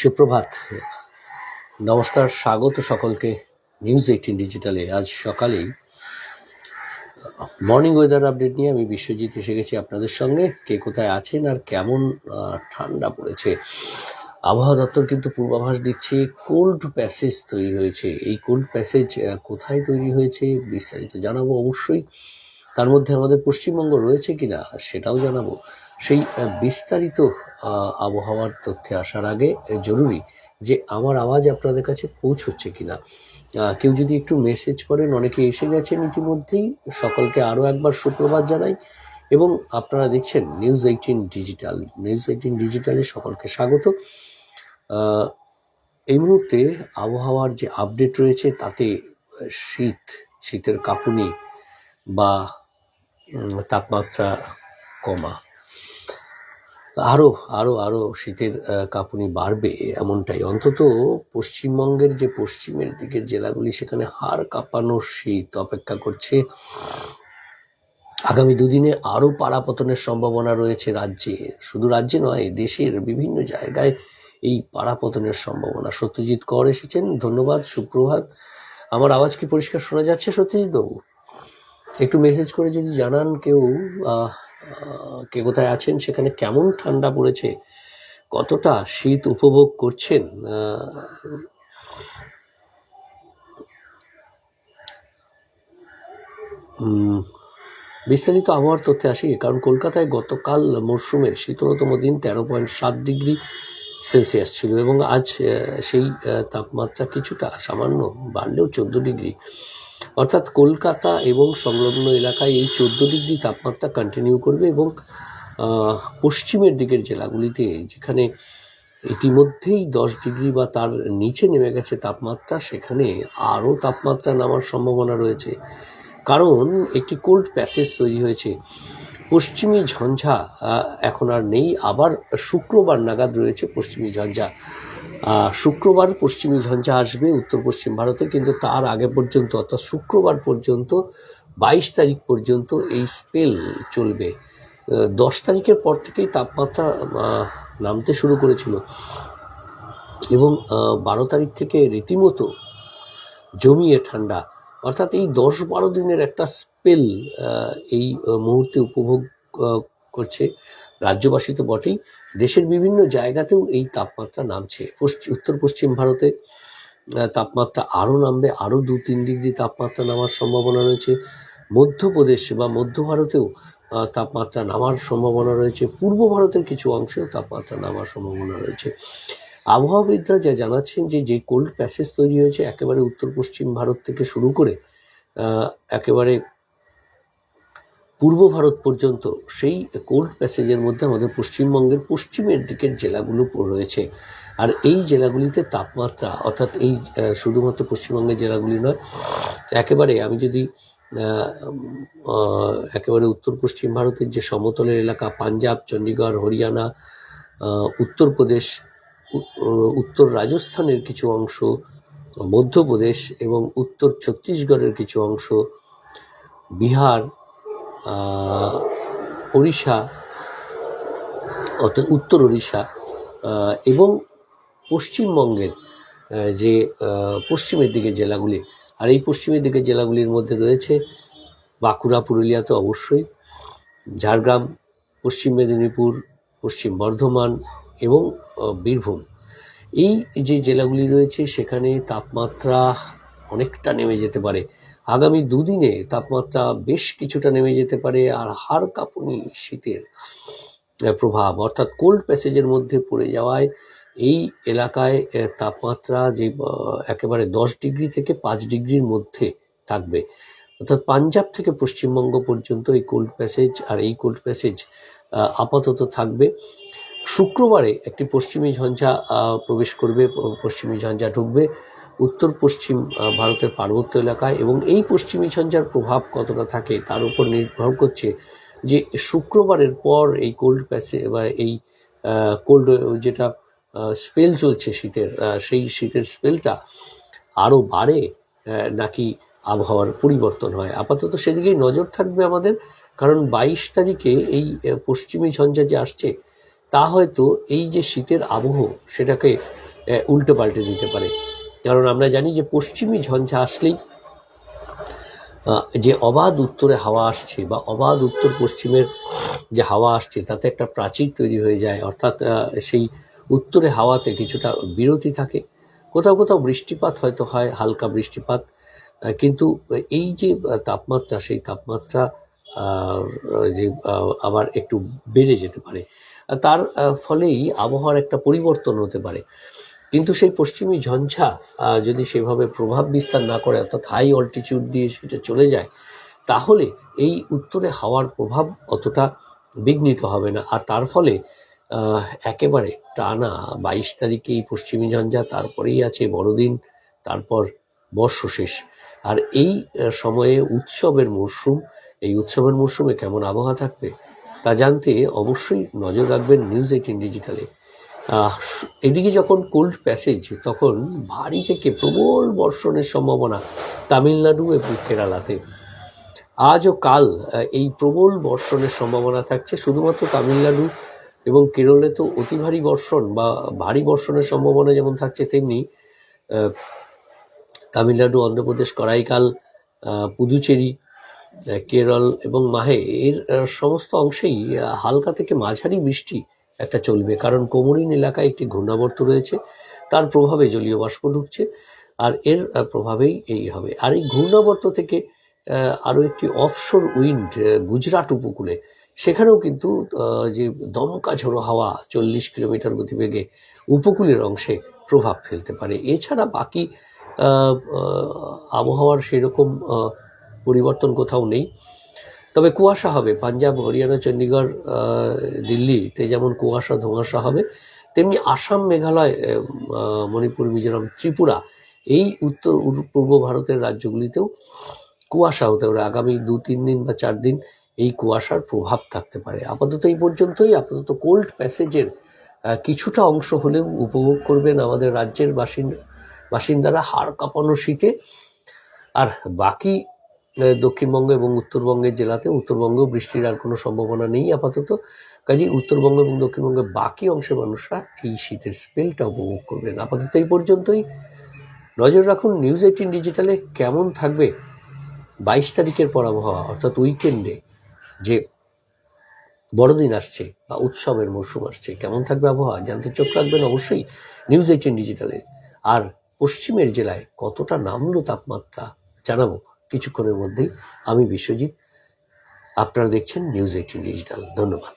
সুপ্রভাত, নমস্কার, স্বাগত সকলকে নিউজ 18 ডিজিটালে। আজ সকালেই মর্নিং ওয়েদার আপডেট নিয়ে আমি বিশ্বজিৎ এসে গেছি আপনাদের সঙ্গে। কে কোথায় আছেন আর কেমন ঠান্ডা পড়েছে। আবহাওয়া দপ্তর কিন্তু পূর্বাভাস দিচ্ছে কোল্ড প্যাসেজ তৈরি হয়েছে। এই কোল্ড প্যাসেজ কোথায় তৈরি হয়েছে বিস্তারিত জানাবো অবশ্যই। তার মধ্যে আমাদের পশ্চিমবঙ্গ রয়েছে কিনা সেটাও জানাবো। সেই বিস্তারিত আবহাওয়ার তথ্যে আসার আগে জরুরি যে আমার আওয়াজ আপনাদের কাছে পৌঁছচ্ছে কিনা। কেউ যদি একটু মেসেজ করেন, অনেকে এসে গেছেন ইতিমধ্যেই, সকলকে আরও একবার সুপ্রভাত জানাই। এবং আপনারা দেখছেন নিউজ 18 ডিজিটাল। নিউজ 18 ডিজিটালে সকলকে স্বাগত। এই মুহূর্তে আবহাওয়ার যে আপডেট রয়েছে তাতে শীতের কাঁপুনি বা তাপমাত্রা কমা, আরো শীতের কাঁপুনি বাড়বে এমনটাই। অন্তত পশ্চিমবঙ্গের যে পশ্চিমের দিকের জেলাগুলি, সেখানে হাড় কাঁপানো শীত অপেক্ষা করছে। আগামী দুদিনে আরো পাড়া পতনের সম্ভাবনা রয়েছে রাজ্যে, শুধু রাজ্যে নয় দেশের বিভিন্ন জায়গায় এই পাড়া পতনের সম্ভাবনা। সত্যজিৎ কর এসেছেন, ধন্যবাদ, সুপ্রভাত। আমার আওয়াজ কি পরিষ্কার শোনা যাচ্ছে সত্যজিৎ বাবু? একটু মেসেজ করে যদি জানান কেউ কে কোথায় আছেন, সেখানে কেমন ঠান্ডা পড়েছে, কতটা শীত উপভোগ করছেন। বিস্তারিত আবহাওয়ার তথ্যে আসি। কারণ কলকাতায় গতকাল মরশুমের শীতলতম দিন 13.7 ডিগ্রি সেলসিয়াস ছিল এবং আজ সেই তাপমাত্রা কিছুটা সামান্য বাড়লেও 14 ডিগ্রি। অর্থাৎ কলকাতা এবং সংলগ্ন এলাকায় এই 14 ডিগ্রি তাপমাত্রা কন্টিনিউ করবে এবং পশ্চিমের দিকের জেলাগুলিতে, যেখানে ইতিমধ্যেই 10 ডিগ্রি বা তার নিচে নেমে গেছে তাপমাত্রা, সেখানে আরও তাপমাত্রা নামার সম্ভাবনা রয়েছে। কারণ একটি কোল্ড প্যাসেজ তৈরি হয়েছে। পশ্চিমী ঝঞ্ঝা এখন আর নেই, আবার শুক্রবার নাগাদ রয়েছে পশ্চিমী ঝঞ্ঝা। শুক্রবার পশ্চিমী ঝঞ্ঝা আসবে উত্তর পশ্চিম ভারতে, কিন্তু তার আগে পর্যন্ত অর্থাৎ শুক্রবার পর্যন্ত 22 তারিখ পর্যন্ত এই স্পেল চলবে। 10 তারিখের পর থেকেই তাপমাত্রা নামতে শুরু করেছিল এবং 12 তারিখ থেকে রীতিমতো জমিয়ে ঠান্ডা। অর্থাৎ এই 10-12 দিনের একটা স্পেল এই মুহূর্তে উপভোগ করছে রাজ্যবাসী তো বটেই, দেশের বিভিন্ন জায়গাতেও এই তাপমাত্রা নামছে। উত্তর পশ্চিম ভারতে তাপমাত্রা আরও নামবে, আরও 2-3 ডিগ্রি তাপমাত্রা নামার সম্ভাবনা রয়েছে। মধ্যপ্রদেশ বা মধ্য ভারতেও তাপমাত্রা নামার সম্ভাবনা রয়েছে। পূর্ব ভারতের কিছু অংশেও তাপমাত্রা নামার সম্ভাবনা রয়েছে। আবহাওয়াবিদরা যা জানাচ্ছেন যে কোল্ড প্যাসেজ তৈরি হয়েছে একেবারে উত্তর পশ্চিম ভারত থেকে শুরু করে একেবারে পূর্ব ভারত পর্যন্ত, সেই কোল্ড প্যাসেজের মধ্যে আমাদের পশ্চিমবঙ্গের পশ্চিমের দিকের জেলাগুলো রয়েছে। আর এই জেলাগুলিতে তাপমাত্রা, অর্থাৎ এই শুধুমাত্র পশ্চিমবঙ্গের জেলাগুলি নয়, একেবারে আমি যদি একেবারে উত্তর পশ্চিম ভারতের যে সমতলের এলাকা, পাঞ্জাব, চণ্ডীগড়, হরিয়ানা, উত্তরপ্রদেশ, উত্তর রাজস্থানের কিছু অংশ, মধ্যপ্রদেশ এবং উত্তর ছত্তিশগড়ের কিছু অংশ, বিহার, ওড়িশা অর্থাৎ উত্তর ওড়িশা এবং পশ্চিমবঙ্গের যে পশ্চিমের দিকে জেলাগুলি, আর এই পশ্চিমের দিকের জেলাগুলির মধ্যে রয়েছে বাঁকুড়া, পুরুলিয়া তো অবশ্যই, ঝাড়গ্রাম, পশ্চিম মেদিনীপুর, পশ্চিম বর্ধমান এবং বীরভূম। এই যে জেলাগুলি রয়েছে সেখানে তাপমাত্রা অনেকটা নেমে যেতে পারে। আগামী দুদিনে তাপমাত্রা বেশ কিছুটা নেমে যেতে পারে। আর হাড় কাঁপুনি শীতের প্রভাব, অর্থাৎ কোল্ড প্যাসেজের মধ্যে পড়ে যাওয়ায় এই এলাকায় তাপমাত্রা যে একেবারে 10 ডিগ্রি থেকে 5 ডিগ্রির মধ্যে থাকবে। অর্থাৎ পাঞ্জাব থেকে পশ্চিমবঙ্গ পর্যন্ত এই কোল্ড প্যাসেজ, আর এই কোল্ড প্যাসেজ আপাতত থাকবে। শুক্রবারে একটি পশ্চিমী ঝঞ্ঝা প্রবেশ করবে, পশ্চিমী ঝঞ্ঝা ঢুকবে উত্তর পশ্চিম ভারতের পার্বত্য এলাকায়, এবং এই পশ্চিমী ঝঞ্ঝার প্রভাব কতটা থাকে তার উপর নির্ভর করছে যে শুক্রবারের পর এই কোল্ড প্যাসেজ বা এই কোল্ড যেটা স্পেল চলছে শীতের, সেই শীতের স্পেলটা আরও বাড়ে নাকি আবহাওয়ার পরিবর্তন হয়। আপাতত সেদিকেই নজর থাকবে আমাদের, কারণ 22 তারিখে এই পশ্চিমী ঝঞ্ঝা যে আসছে তা হয়তো এই যে শীতের আবহ সেটাকে উল্টে পাল্টে দিতে পারে। কারণ আমরা জানি যে পশ্চিমী ঝঞ্ঝা আসলেই যে অবাধ উত্তরে হাওয়া আসছে বা অবাধ উত্তর পশ্চিমের যে হাওয়া আসছে তাতে একটা প্রাচীর তৈরি হয়ে যায়, অর্থাৎ সেই উত্তরে হাওয়াতে কিছুটা বিরতি থাকে, কোথাও কোথাও বৃষ্টিপাত হয়তো হয়, হালকা বৃষ্টিপাত, কিন্তু এই যে তাপমাত্রা, সেই তাপমাত্রা যে আবার একটু বেড়ে যেতে পারে, তার ফলেই আবহাওয়ার একটা পরিবর্তন হতে পারে। কিন্তু সেই পশ্চিমী ঝঞ্ঝা যদি সেভাবে প্রভাব বিস্তার না করে, অর্থাৎ হাই অল্টিটিউড দিয়ে সেটা চলে যায়, তাহলে এই উত্তরে হাওয়ার প্রভাব অতটা বিঘ্নিত হবে না। আর তার ফলে একেবারে টানা 22 তারিখে এই পশ্চিমী ঝঞ্ঝা, তারপরেই আছে বড়দিন, তারপর বর্ষ শেষ। আর এই সময়ে উৎসবের মরশুম, এই উৎসবের মরশুমে কেমন আবহাওয়া থাকবে তা জানতে অবশ্যই নজর রাখবেন নিউজ 18 ডিজিটালে। এদিকে যখন কোল্ড প্যাসেজ, তখন ভারী থেকে প্রবল বর্ষণের সম্ভাবনা তামিলনাড়ু এবং কেরালাতে। আজ ও কাল এই প্রবল বর্ষণের সম্ভাবনা থাকছে। শুধুমাত্র তামিলনাড়ু এবং কেরলে তো অতি ভারী বর্ষণ বা ভারী বর্ষণের সম্ভাবনা যেমন থাকছে, তেমনি তামিলনাড়ু, অন্ধ্রপ্রদেশ, করাইকাল, পুদুচেরি, কেরল এবং মাহে এর সমস্ত অংশেই হালকা থেকে মাঝারি বৃষ্টি একটা চলবে। কারণ কোমরিন এলাকায় একটি ঘূর্ণাবর্ত রয়েছে, তার প্রভাবে জলীয় বাষ্প ঢুকছে, আর এর প্রভাবেই এই হবে। আর এই ঘূর্ণাবর্ত থেকে আরও একটি অফশোর উইন্ড গুজরাট উপকূলে, সেখানেও কিন্তু যে দমকা ঝোড়ো হাওয়া 40 কিলোমিটার গতিবেগে উপকূলের অংশে প্রভাব ফেলতে পারে। এছাড়া বাকি আবহাওয়ার সেরকম পরিবর্তন কোথাও নেই। তবে কুয়াশা হবে পাঞ্জাব, হরিয়ানা, চণ্ডীগড়, দিল্লিতে যেমন কুয়াশা ধোঁয়াশা হবে, তেমনি আসাম, মেঘালয়, মণিপুর, মিজোরাম, ত্রিপুরা, এই উত্তর পূর্ব ভারতের রাজ্যগুলিতেও কুয়াশা হতে পারে। আগামী 2-3 দিন বা 4 দিন এই কুয়াশার প্রভাব থাকতে পারে। আপাতত এই পর্যন্তই। আপাতত কোল্ড প্যাসেজের কিছুটা অংশ হলেও উপভোগ করবেন আমাদের রাজ্যের বাসিন্দারা হাড় কাঁপানো শীতে। আর বাকি দক্ষিণবঙ্গ এবং উত্তরবঙ্গের জেলাতে, উত্তরবঙ্গেও বৃষ্টির আর কোনো সম্ভাবনা নেই আপাতত। কাজেই উত্তরবঙ্গ এবং দক্ষিণবঙ্গের বাকি অংশের মানুষরা এই শীতের স্পেলটা উপভোগ করবেন। আপাতত এই পর্যন্তই। নজর রাখুন নিউজ 18 ডিজিটালে কেমন থাকবে 22 তারিখের পর আবহাওয়া, অর্থাৎ উইকেন্ডে যে বড়দিন আসছে বা উৎসবের মরশুম আসছে, কেমন থাকবে আবহাওয়া জানতে চোখ রাখবেন অবশ্যই নিউজ 18 ডিজিটালে। আর পশ্চিমের জেলায় কতটা নামলো তাপমাত্রা জানাবো কিছুক্ষণের মধ্যেই। আমি বিশ্বজিৎ, আপনারা দেখছেন নিউজ 18 ডিজিটাল। ধন্যবাদ।